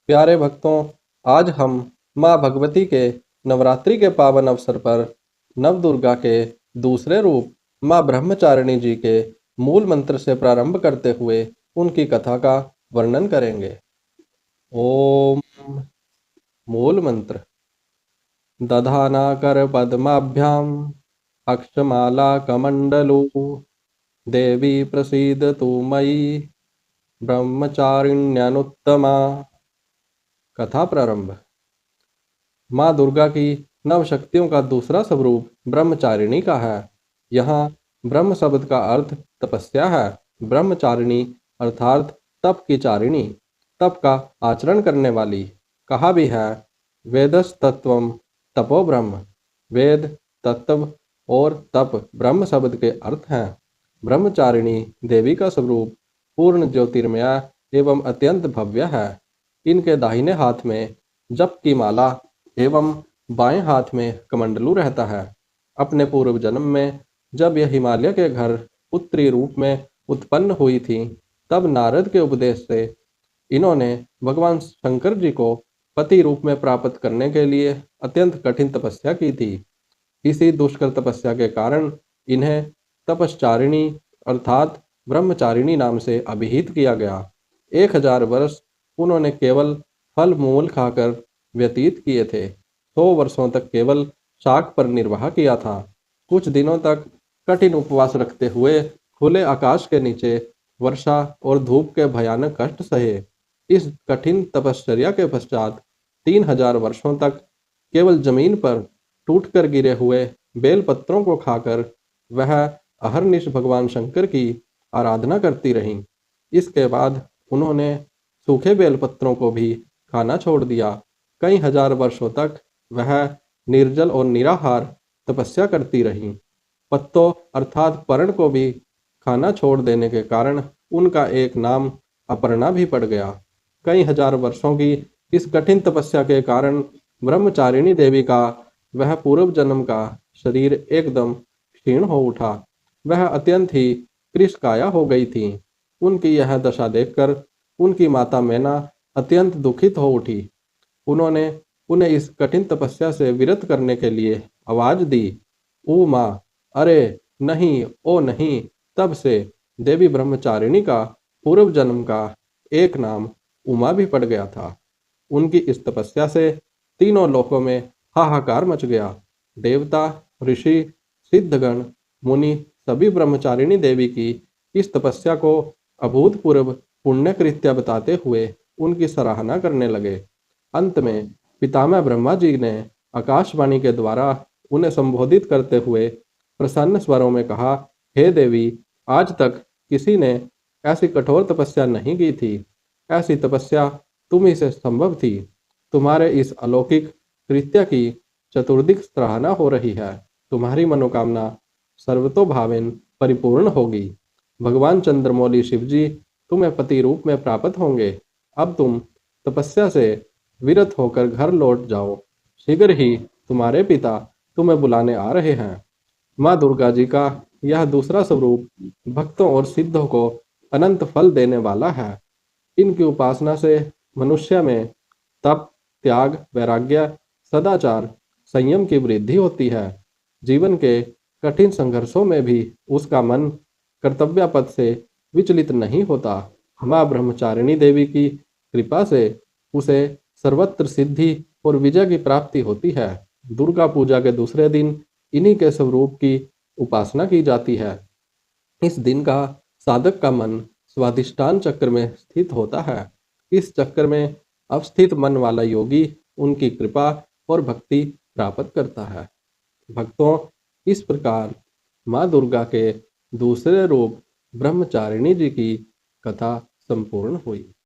प्यारे भक्तों, आज हम माँ भगवती के नवरात्रि के पावन अवसर पर नवदुर्गा के दूसरे रूप माँ ब्रह्मचारिणी जी के मूल मंत्र से प्रारंभ करते हुए उनकी कथा का वर्णन करेंगे। ओम। मूल मंत्र। दधानाकर पद्माभ्याम अक्षमाला कमंडलू देवी प्रसीदतु मयि ब्रह्मचारिण्यनुत्तमा। कथा प्रारंभ। माँ दुर्गा की नव शक्तियों का दूसरा स्वरूप ब्रह्मचारिणी का है। यहाँ ब्रह्म शब्द का अर्थ तपस्या है। ब्रह्मचारिणी अर्थात तप की चारिणी, तप का आचरण करने वाली। कहा भी है, वेदस्तत्वम तपो ब्रह्म। वेद, तत्व और तप ब्रह्म शब्द के अर्थ हैं। ब्रह्मचारिणी देवी का स्वरूप पूर्ण ज्योतिर्मय एवं अत्यंत भव्य है। इनके दाहिने हाथ में जप की माला एवं बाएं हाथ में कमंडलू रहता है। अपने पूर्व जन्म में जब यह हिमालय के घर पुत्री रूप में उत्पन्न हुई थी, तब नारद के उपदेश से इन्होंने भगवान शंकर जी को पति रूप में प्राप्त करने के लिए अत्यंत कठिन तपस्या की थी। इसी दुष्कर तपस्या के कारण इन्हें तपश्चारिणी अर्थात ब्रह्मचारिणी नाम से अभिहित किया गया। 1000 वर्ष उन्होंने केवल फल मूल खाकर व्यतीत किए थे। 100 वर्षों तक केवल शाक पर निर्वाह किया था। कुछ दिनों तक कठिन उपवास रखते हुए खुले आकाश के नीचे वर्षा और धूप के भयानक कष्ट सहे। इस कठिन तपश्चर्या के पश्चात 3000 वर्षों तक केवल जमीन पर टूटकर गिरे हुए बेल पत्रों को खाकर वह अहरनिश भगवान शंकर की आराधना करती रहीं। इसके बाद उन्होंने सूखे बेल पत्रों को भी खाना छोड़ दिया। कई हजार वर्षों तक वह निर्जल और निराहार तपस्या करती रहीं। पत्तों अर्थात पर्ण को भी खाना छोड़ देने के कारण उनका एक नाम अपर्णा भी पड़ गया। कई हजार वर्षों की इस कठिन तपस्या के कारण ब्रह्मचारिणी देवी का वह पूर्व जन्म का शरीर एकदम क्षीण हो उठा। वह अत्यंत ही कृशकाया हो गई थी। उनकी यह दशा देखकर उनकी माता मैना अत्यंत दुखित हो उठी। उन्होंने उन्हें इस कठिन तपस्या से विरत करने के लिए आवाज दी, ओ माँ, अरे नहीं, ओ नहीं। तब से देवी ब्रह्मचारिणी का पूर्व जन्म का एक नाम उमा भी पड़ गया था। उनकी इस तपस्या से तीनों लोकों में हाहाकार मच गया। देवता, ऋषि, सिद्धगण, मुनि सभी ब्रह्मचारिणी देवी की इस तपस्या को अभूतपूर्व पुण्य कृत्य बताते हुए उनकी सराहना करने लगे। अंत में पितामह ब्रह्मा जी ने आकाशवाणी के द्वारा उन्हें संबोधित करते हुए प्रसन्न स्वरों में कहा, हे देवी, आज तक किसी ने ऐसी कठोर तपस्या नहीं की थी। ऐसी तपस्या तुम ही से संभव थी। तुम्हारे इस अलौकिक कृत्य की चतुर्दिक सराहना हो रही है। तुम्हारी मनोकामना सर्वतोभावेन परिपूर्ण होगी। भगवान चंद्रमौली शिवजी तुम्हें पति रूप में प्राप्त होंगे। अब तुम तपस्या से विरत होकर घर लौट जाओ। शीघ्र ही तुम्हारे पिता तुम्हें बुलाने आ रहे हैं। माँ दुर्गा जी का यह दूसरा स्वरूप भक्तों और सिद्धों को अनंत फल देने वाला है। इनकी उपासना से मनुष्य में तप, त्याग, वैराग्य, सदाचार, संयम की वृद्धि होती है। जीवन के कठिन संघर्षों में भी उसका मन कर्तव्य पथ से विचलित नहीं होता। माँ ब्रह्मचारिणी देवी की कृपा से उसे सर्वत्र सिद्धि और विजय की प्राप्ति होती है। दुर्गा पूजा के दूसरे दिन इन्हीं के स्वरूप की उपासना की जाती है। इस दिन का साधक का मन स्वाधिष्ठान चक्र में स्थित होता है। इस चक्र में अवस्थित मन वाला योगी उनकी कृपा और भक्ति प्राप्त करता है। भक्तों, इस प्रकार माँ दुर्गा के दूसरे रूप ब्रह्मचारिणी जी की कथा संपूर्ण हुई।